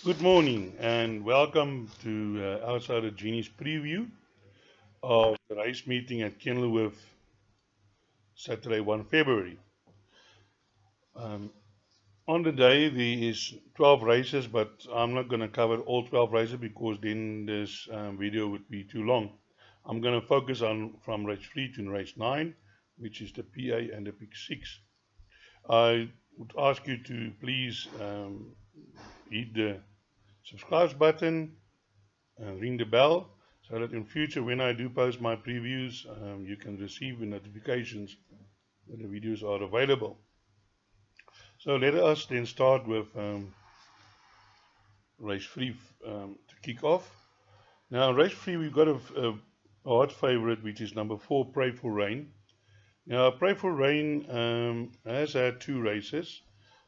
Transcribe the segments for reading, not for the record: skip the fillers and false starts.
Good morning and welcome to Outsider Genie's preview of the race meeting at Kenw Saturday 1 February. Um, on the day there is 12 races, but I'm not going to cover all 12 races because then this video would be too long. I'm going to focus on from race 3 to race 9, which is the PA and the Pick 6. I would ask you to please hit the subscribe button and ring the bell so that in future when I do post my previews you can receive the notifications that the videos are available. So let us then start with race 3 to kick off. Now race 3 we've got a hot favorite, which is number 4, Pray for Rain. Now Pray for Rain has had 2 races.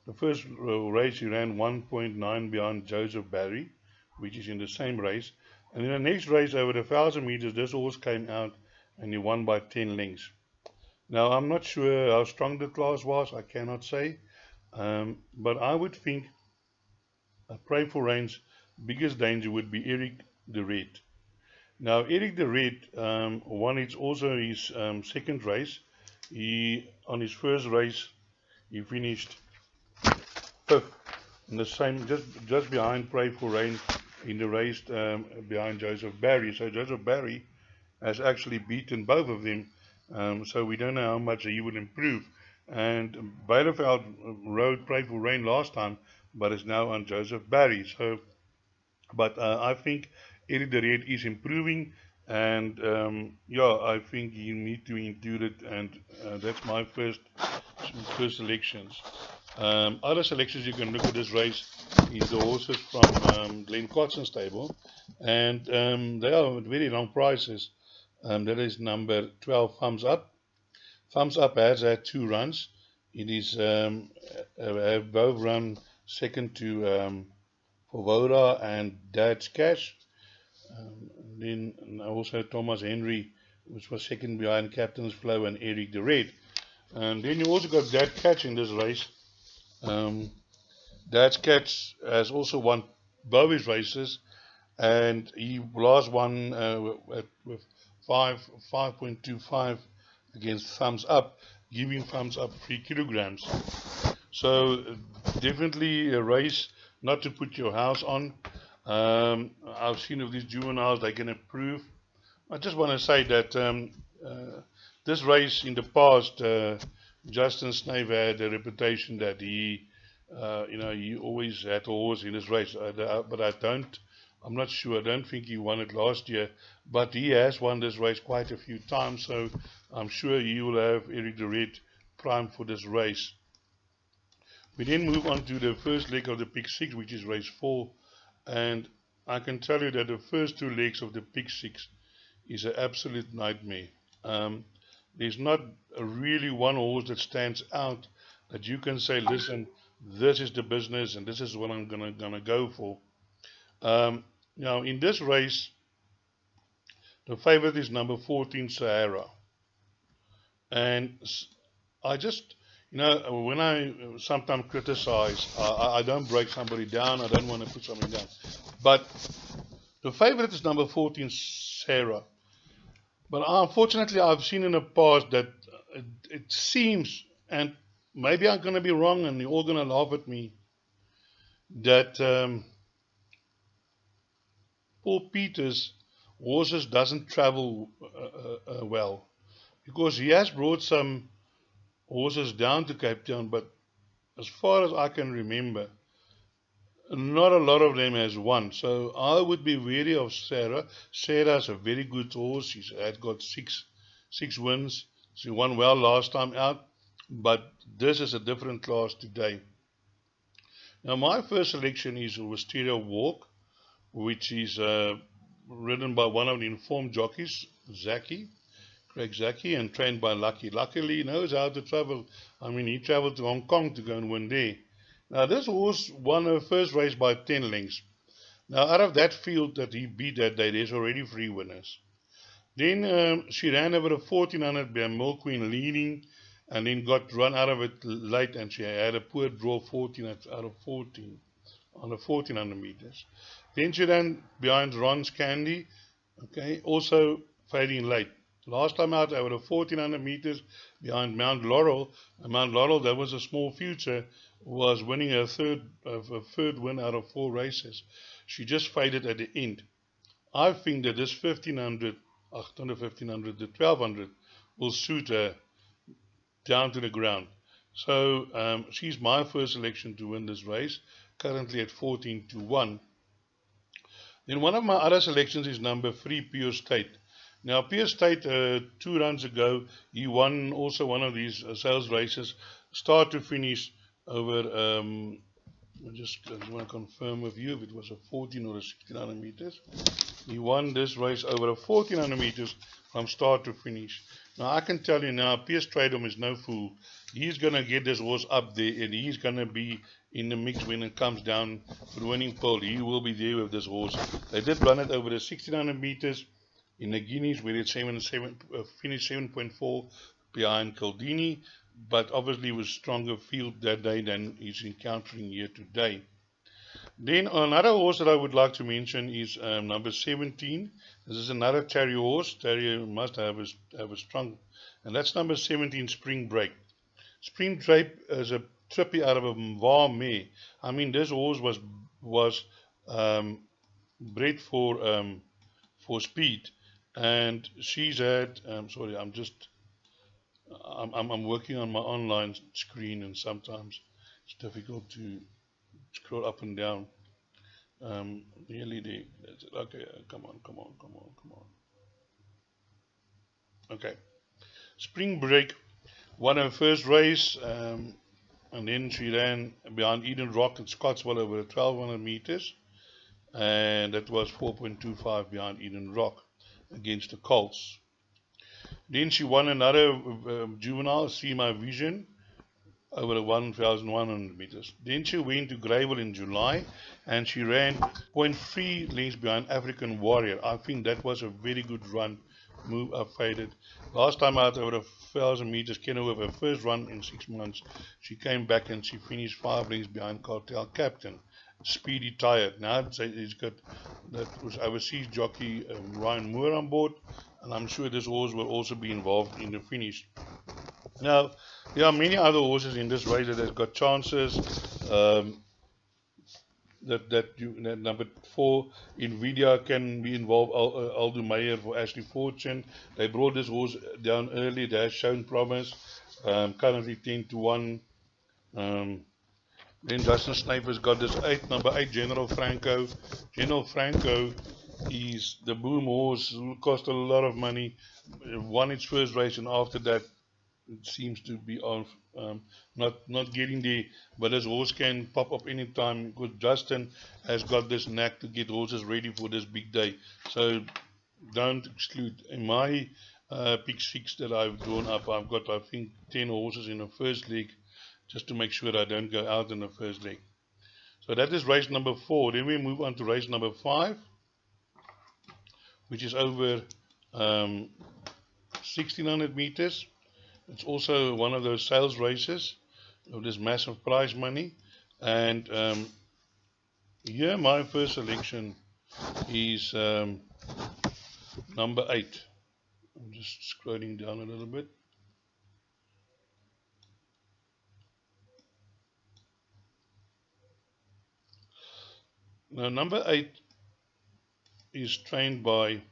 The first race he ran 1.9 behind Joseph Barry, which is in the same race. And in the next race over the 1,000 meters, this horse came out and he won by 10 lengths. Now, I'm not sure how strong the class was, I cannot say. But I would think Pray for Rain's biggest danger would be Eric the Red. Now, Eric the Red won also his second race. On his first race, he finished 5th. In the same, just behind Pray for Rain in the race behind Joseph Barry. So Joseph Barry has actually beaten both of them. So we don't know how much he would improve. And Bielefeld rode Pray for Rain last time, but is now on Joseph Barry. So, but I think Eric the Red is improving, and I think you need to include it, and that's my first selections. Other selections you can look at this race is the horses from Glenn Cotson's stable, and they are at very long prices. That is number 12, Thumbs Up. Thumbs Up has had 2 runs. It is have both run second to Voda and Dad's Cash. Then also Thomas Henry, which was second behind Captain's Flow and Eric the Red. And then you also got Dad Catch in this race. Dad's Catch has also won both his races, and he last won with 5.25 against Thumbs Up, giving Thumbs Up 3 kilograms. So definitely a race not to put your house on. I've seen of these juveniles, they can improve. I just want to say that this race in the past, Justin Snave had a reputation that he always had a horse in his race, but I'm not sure. I don't think he won it last year, but he has won this race quite a few times, so I'm sure he will have Eric the Red prime for this race. We then move on to the first leg of the Pick 6, which is race 4, and I can tell you that the first 2 legs of the Pick 6 is an absolute nightmare. There's not really one horse that stands out that you can say, listen, this is the business and this is what I'm gonna go for. Now in this race, the favorite is number 14, Sahara. And I just, when I sometimes criticize, I don't break somebody down. I don't want to put somebody down. But the favorite is number 14, Sarah. But unfortunately, I've seen in the past that it seems, and maybe I'm going to be wrong and you're all going to laugh at me, that Paul Peters' horses doesn't travel well. Because he has brought some horses down to Cape Town, but as far as I can remember, not a lot of them has won. So I would be wary of Sarah. Sarah's a very good horse. She's had got six wins. She won well last time out, but this is a different class today. Now my first selection is Wisteria Walk, which is ridden by one of the informed jockeys, Craig Zaki, and trained by Lucky. Luckily, he knows how to travel. I mean, he traveled to Hong Kong to go and win there. Now, this horse won her first race by 10 lengths. Now, out of that field that he beat that day, there's already 3 winners. Then she ran over the 1400 by Mill Queen leading, and then got run out of it late, and she had a poor draw 14 out of 14 on the 1400 meters. Then she ran behind Ron's Candy, okay, also fading late. Last time out over the 1400 meters behind Mount Laurel. Mount Laurel, that was a small future, was winning her third win out of 4 races. She just faded at the end. I think that this 1500, not the 1500, the 1200 will suit her down to the ground. So she's my first selection to win this race, currently at 14-1. Then one of my other selections is number 3, Pure State. Now, Pure State, 2 runs ago, he won also one of these sales races, start to finish over, I just want to confirm with you if it was a 14 or a 1600 meters. He won this race over a 1400 meters from start to finish. Now, I can tell you now, Pierce Stradom is no fool. He's going to get this horse up there, and he's going to be in the mix when it comes down to the winning pole. He will be there with this horse. They did run it over the 1600 meters in the Guineas, where it finished 7.4 behind Caldini, but obviously was stronger field that day than he's encountering here today. Then another horse that I would like to mention is number 17. This is another Terrier horse. Terrier must have a strong, and that's number 17, Spring Break. Spring Break is a trippy out of a Mwa mare. I mean, this horse was bred for speed, and she's had. Sorry, I'm working on my online screen, and sometimes it's difficult to scroll up and down. Nearly there. Okay, come on. Okay. Spring Break won her first race, and then she ran behind Eden Rock at Scottswell over 1200 meters, and that was 4.25 behind Eden Rock against the Colts. Then she won another juvenile, See My Vision, over the 1,100 meters. Then she went to Gravel in July, and she ran 0.3 lengths behind African Warrior. I think that was a very good run. Move up faded. Last time out over the 1,000 meters, Kenw with her first run in 6 months. She came back and she finished 5 lengths behind Cartel Captain. Speedy Tired. Now he's got that was overseas jockey Ryan Moore on board, and I'm sure this horse will also be involved in the finish. Now, there are many other horses in this race that have got chances. That number 4, Nvidia, can be involved. Aldo Meyer for Ashley Fortune. They brought this horse down early. They have shown promise. Currently 10-1. Then Justin Sniper's got this number 8, General Franco. General Franco is the boom horse who cost a lot of money. Won its first race, and after that it seems to be on not getting there. But this horse can pop up anytime, because Justin has got this knack to get horses ready for this big day. So don't exclude. In my pick 6 that I've drawn up, I've got, I think, 10 horses in the first leg, just to make sure I don't go out in the first leg. So that is race number 4. Then we move on to race number 5, which is over 1,600 meters. It's also one of those sales races of this massive prize money. And here my first selection is number 8. I'm just scrolling down a little bit. Now, number 8 is trained by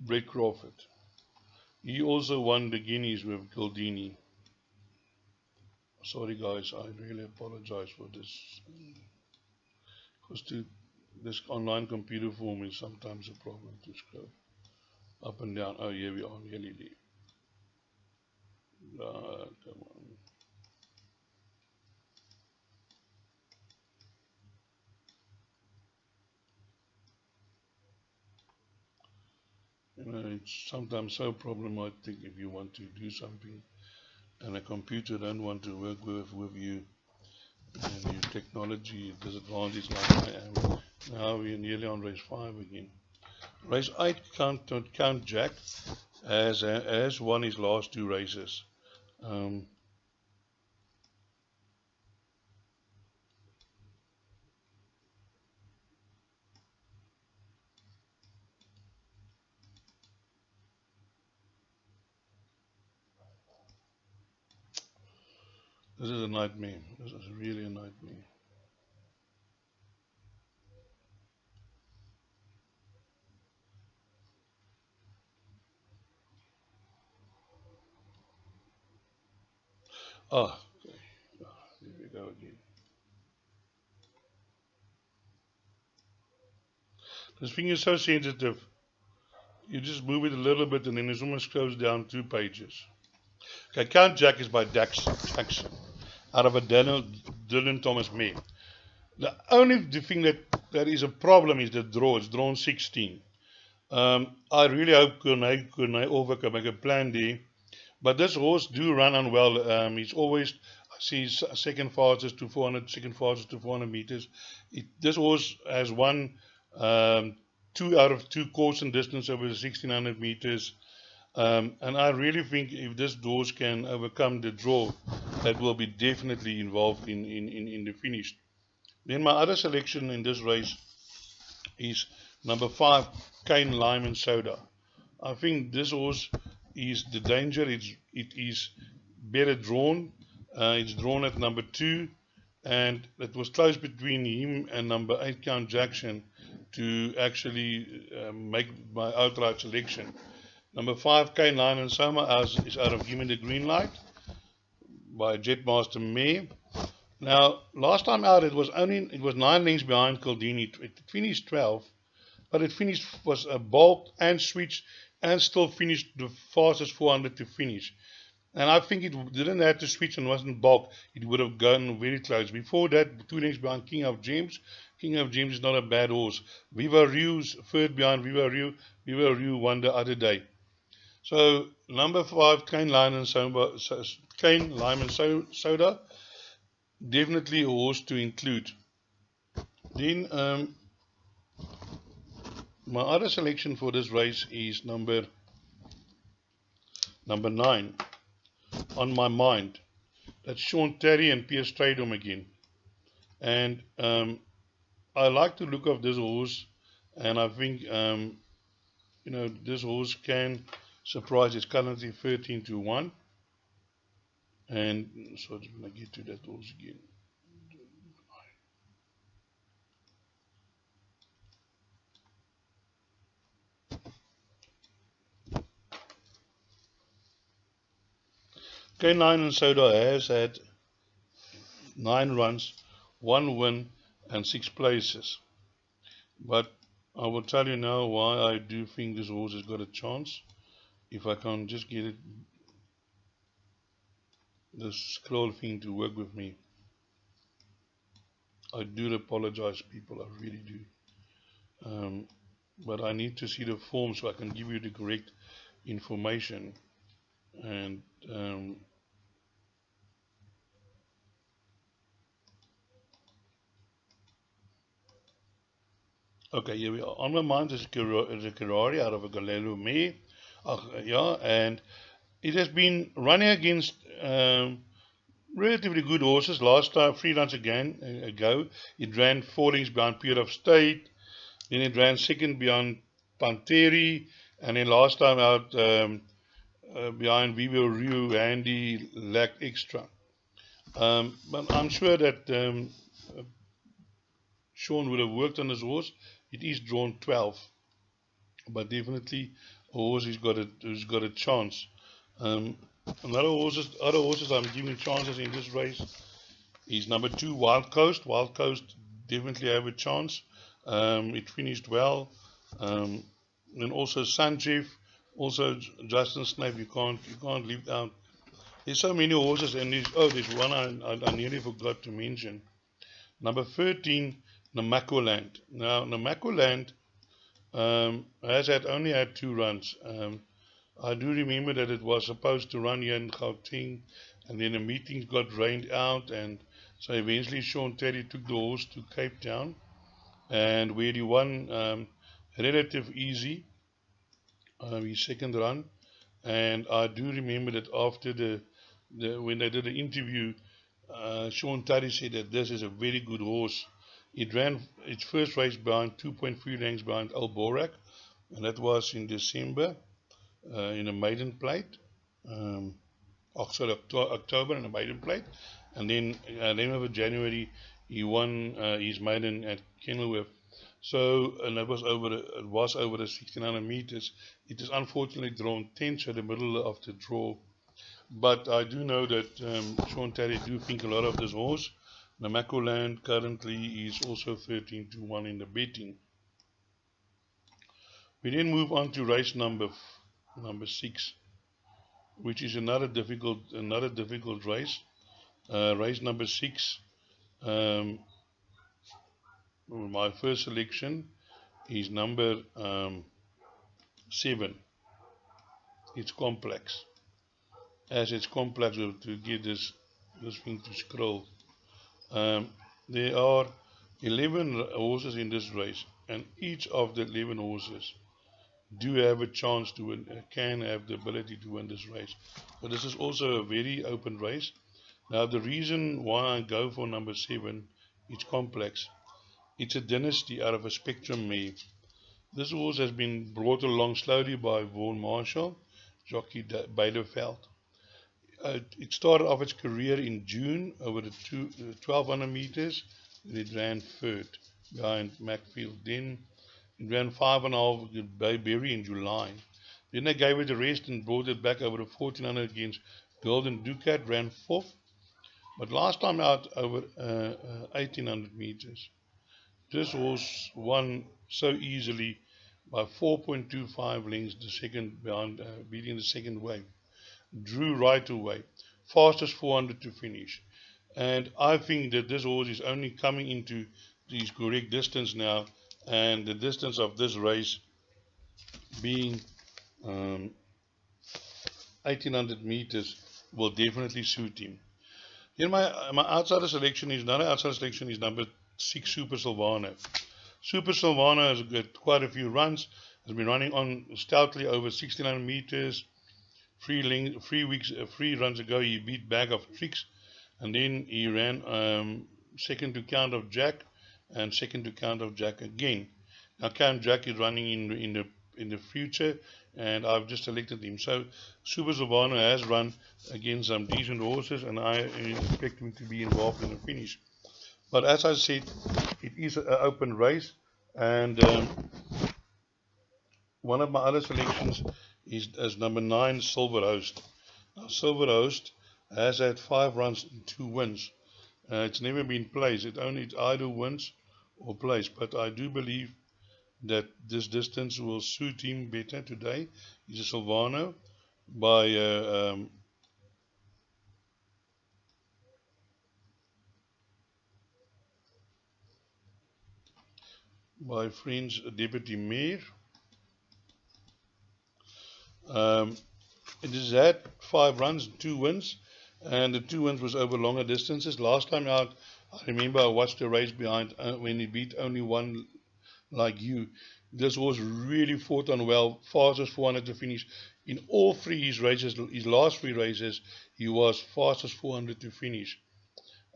Brett Crawford. He also won the Guineas with Caldini. Sorry guys, I really apologize for this, because this online computer form is sometimes a problem to scroll up and down. Oh, here we are, nearly there. Come on. You know, it's sometimes so problematic if you want to do something and a computer don't want to work with you, and your technology disadvantage like I am. Now we're nearly on race 5 again. Race 8, Count Jack has won his last 2 races. This is a nightmare. This is really a nightmare. Ah, okay. Here we go again. This thing is so sensitive. You just move it a little bit and then it almost goes down 2 pages. Okay, Count Jack is by Jackson, out of a Dylan Thomas May. The only thing that is a problem is the draw. It's drawn 16. I really hope Kunai over can make a plan there. But this horse do run on well. He's always, I see second fastest to 400, second fastest to 400 meters. This horse has won 2 out of 2 course and distance over 1600 meters. And I really think if this horse can overcome the draw, that will be definitely involved in the finish. Then my other selection in this race is number 5, Cane Lime and Soda. I think this horse is the danger. It is better drawn. It's drawn at number 2, and it was close between him and number 8, Count Jackson, to actually make my outright selection. Number 5, Cane Lime and Soda is out of Give Me the Green Light by Jetmaster May. Now, last time out, it was 9 lengths behind Caldini. It finished 12, but it was a bulk and switch and still finished the fastest 400 to finish. And I think it didn't have to switch and wasn't bulk. It would have gone very close. Before that, 2 lengths behind King of Gems. King of Gems is not a bad horse. Viva Riu's third behind Viva Riu. Viva Riu won the other day. So, number 5, Cane Lime and Soda. Definitely a horse to include. Then my other selection for this race is number 9, On My Mind. That's Sean Terry and Pierre Stradom again. And I like the look of this horse, and I think this horse can surprise. It's currently 13-1. And so I'm going to get to that horse again. Cane Lime and Soda has had 9 runs, 1 win, and 6 places. But I will tell you now why I do think this horse has got a chance. If I can just get it, this scroll thing to work with me. I do apologize, people, I really do. But I need to see the form so I can give you the correct information. And okay, here we are. On My Mind is a Ferrari out of a Galileo May. And it has been running against relatively good horses. Last time, 3 runs ago, it ran 4 lengths behind Pure of State. Then it ran second behind Panteri. And then last time out, behind Vivo Riu, Handy, Lack Extra. But I'm sure that Sean would have worked on this horse. It is drawn 12. But definitely a horse who's got a chance. Other horses I'm giving chances in this race is number 2, Wild Coast. Wild Coast definitely have a chance. It finished well. And also Sanjeev, also Justin Snape. You can't leave out. There's so many horses, and there's one I nearly forgot to mention. Number 13, Namakoland. Now Namakoland has only had 2 runs. I do remember that it was supposed to run here in Gauteng, and then the meetings got rained out, and so eventually Sean Terry took the horse to Cape Town, and where he won relative easy his second run. And I do remember that after when they did the interview, Sean Terry said that this is a very good horse. It ran its first race behind 2.3 lengths behind Alborak, and that was in December in a maiden plate. October in a maiden plate, and then at the end of January he won his maiden at Kenw. So, and it was over the 1600 meters. It is unfortunately drawn 10th at the middle of the draw. But I do know that Sean Terry do think a lot of this horse. Namakoland currently is also 13-1 in the betting. We then move on to race number 6, which is another difficult race. Race number 6. My first selection is number 7. It's complex. As it's complex to get this thing to scroll. There are 11 horses in this race, and each of the 11 horses do have a chance to win, can have the ability to win this race. But this is also a very open race. Now the reason why I go for number 7, it's complex. It's a dynasty out of a spectrum mare. This horse has been brought along slowly by Vaughan Marshall, jockey Baderveld. It started off its career in June over the 1200 meters. It ran third behind Macfield. Then it ran 5.5 with Bayberry in July. Then they gave it a rest and brought it back over the 1400 against Golden Ducat, ran fourth. But last time out over 1800 meters, this horse won so easily by 4.25 lengths, the second behind, beating the second wave. Drew right away, fastest 400 to finish. And I think that this horse is only coming into his correct distance now, and the distance of this race being 1800 meters will definitely suit him. Then my outsider selection is number 6, Super Silvano. Super Silvano has got quite a few runs, has been running on stoutly over 1600 meters. 3 runs ago he beat Bag of Tricks, and then he ran second to Count of Jack and second to Count of Jack again. Now Count Jack is running in the future, and I've just selected him. So Super Silvano has run against some decent horses, and I expect him to be involved in the finish. But as I said, it is an open race, and one of my other selections is as number 9, Silver Host. Now, Silver Host has had 5 runs and 2 wins. It's never been placed. It's either wins or placed. But I do believe that this distance will suit him better today. He's a Silvano by Friends Deputy Mayor. It has had 5 runs and 2 wins, and the 2 wins was over longer distances. Last time out, I remember I watched the race behind when he beat Only One Like You. This horse really fought on well, fastest 400 to finish. In all 3 his races, his last 3 races, he was fastest 400 to finish.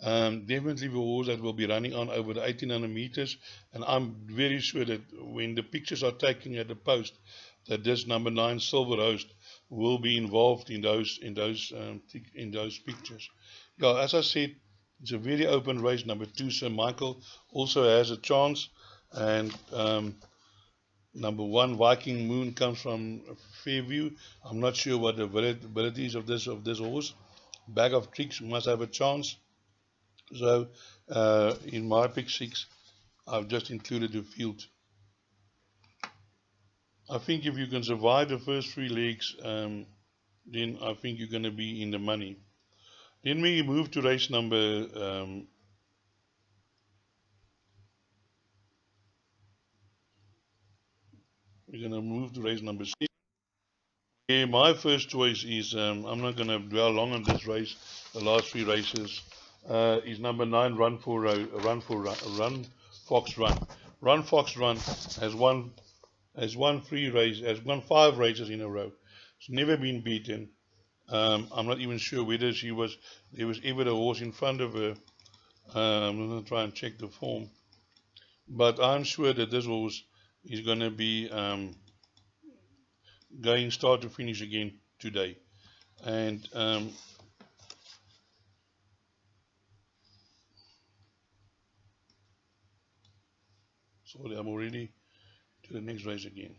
Definitely the horse that will be running on over the 1800 meters, and I'm very sure that when the pictures are taken at the post, that this number 9 Silver Host will be involved in those pictures. Yeah, as I said, it's a very open race. Number 2 Sir Michael also has a chance, and number 1 Viking Moon comes from Fairview. I'm not sure what the abilities of this horse. Bag of Tricks must have a chance. So in my pick 6, I've just included the field. I think if you can survive the first 3 legs, then I think you're going to be in the money. Then we move to race number we're going to move to race number 6. Yeah, my first choice is, I'm not going to dwell long on this race, the last 3 races, is number 9 Run Fox Run. Run Fox Run has won 5 races in a row. It's never been beaten. I'm not even sure whether there was ever a horse in front of her. I'm going to try and check the form, but I'm sure that this horse is going to be going start to finish again today. And sorry, I'm already to the next race again.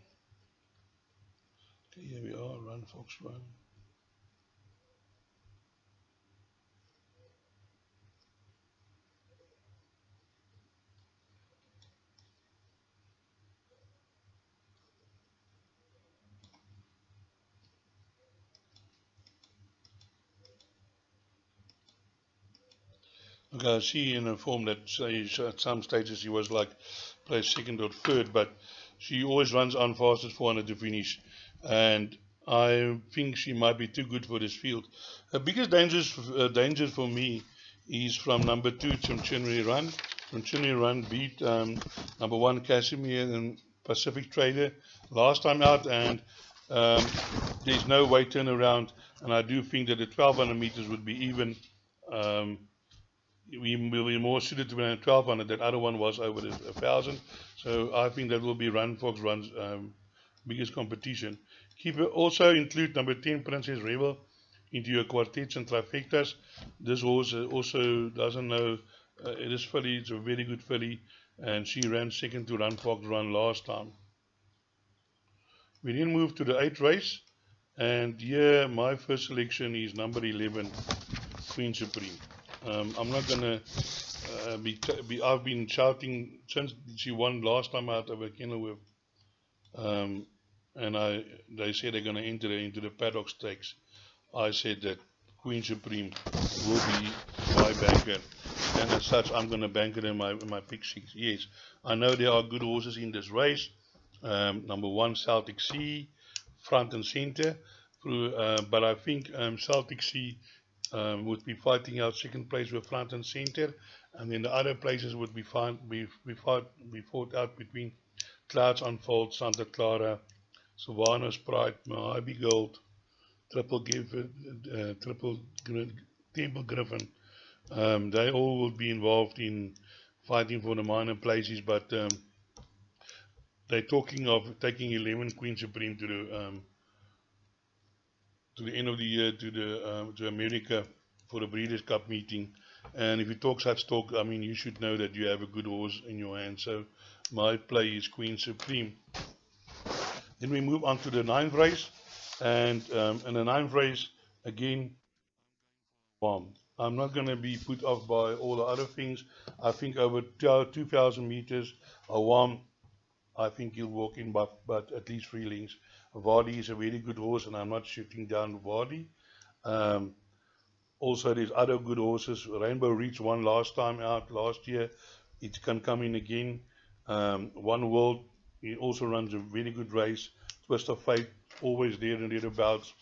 Okay, here we are, run Fox run. Okay, I see in a form that says at some stages he was like placed second or third, but she always runs on fastest 400 to finish, and I think she might be too good for this field. The biggest danger for me is from number 2, Chimchinry Run. Chimchinry Run beat number 1, Casimir and Pacific Trader last time out, and there's no way turnaround, and I do think that the 1200 meters would be even. We will be more suited to run 1200. That other one was over 1,000. So I think that will be Run Fox Run's biggest competition. Also include number 10, Princess Rebel, into your quartets and trifectas. This horse also doesn't know, it is filly, it's a very good filly, and she ran second to Run Fox Run last time. We then move to the 8th race, and here my first selection is number 11, Queen Supreme. I'm not gonna I've been shouting since she won last time out over Kenw, and they said they're gonna enter into the paddock stakes. I said that Queen Supreme will be my banker, and as such, I'm gonna bank it in my pick 6. Yes, I know there are good horses in this race. Number 1, Celtic Sea, front and center, but I think Celtic Sea would be fighting out second place with front and center, and then the other places would be fought out between Clouds Unfold, Santa Clara, Savannah's Pride, Mojave Gold, Temple Griffin. They all will be involved in fighting for the minor places, but they're talking of taking 11 Queen Supreme to the end of the year to America for the Breeders' Cup meeting. And if you talk such talk, I mean, you should know that you have a good horse in your hand. So my play is Queen Supreme. Then we move on to the 9th race, and in the 9th race again, I'm not going to be put off by all the other things. I think over 2,000 meters, I think he'll walk in but at least 3 lengths. Vardy is a very good horse, and I'm not shooting down Vardy. Also, there's other good horses. Rainbow Reach won last time out, last year. It can come in again. One World, he also runs a very good race. Twist of Fate, always there and thereabouts.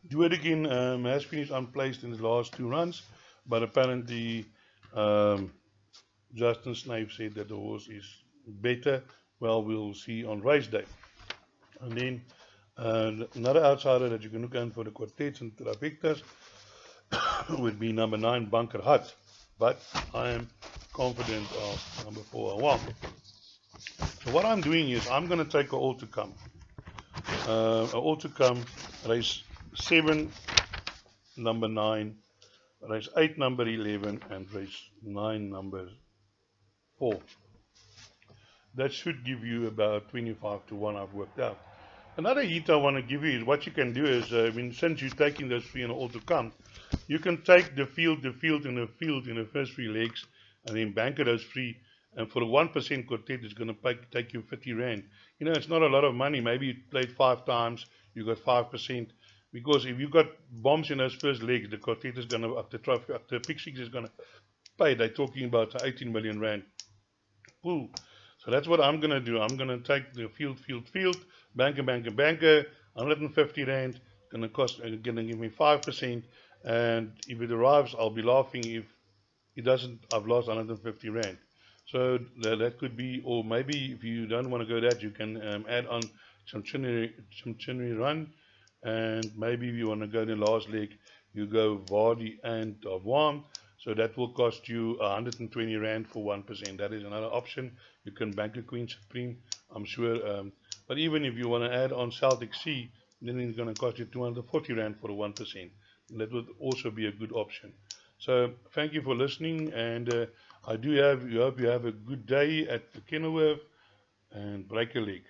Do It Again has finished unplaced in his last 2 runs, but apparently Justin Snape said that the horse is better. Well, we'll see on race day. And then another outsider that you can look at for the quartets and trifectas would be number 9, Bunker Hut. But I am confident of number 4, Awam. So what I'm doing is I'm going to take an all to come. All to come, race 7, number 9, race 8, number 11, and race 9, number 4. That should give you about 25 to 1 I've worked out. Another hint I want to give you is what you can do is, since you're taking those 3 and all to come, you can take the field in the first 3 legs, and then bank those 3, and for a 1% quartet, it's going to take you 50 Rand. You know, it's not a lot of money. Maybe you played 5 times, you got 5%, because if you got bombs in those first legs, the quartet is going to, up the pick 6 is going to pay. They're talking about 18 million Rand. Ooh. So that's what I'm going to do. I'm going to take the field, banker, 150 Rand, going to give me 5%, and if it arrives, I'll be laughing. If it doesn't, I've lost 150 Rand. So that could be, or maybe if you don't want to go that, you can add on some Chimchinry Run, and maybe if you want to go in the last leg, you go Vardy and Awam. So that will cost you 120 Rand for 1%. That is another option. You can bank a Queen Supreme, I'm sure. But even if you want to add on Celtic Sea, then it's going to cost you 240 Rand for a 1%. That would also be a good option. So thank you for listening, and I hope you have a good day at the Kenilworth and break a leg.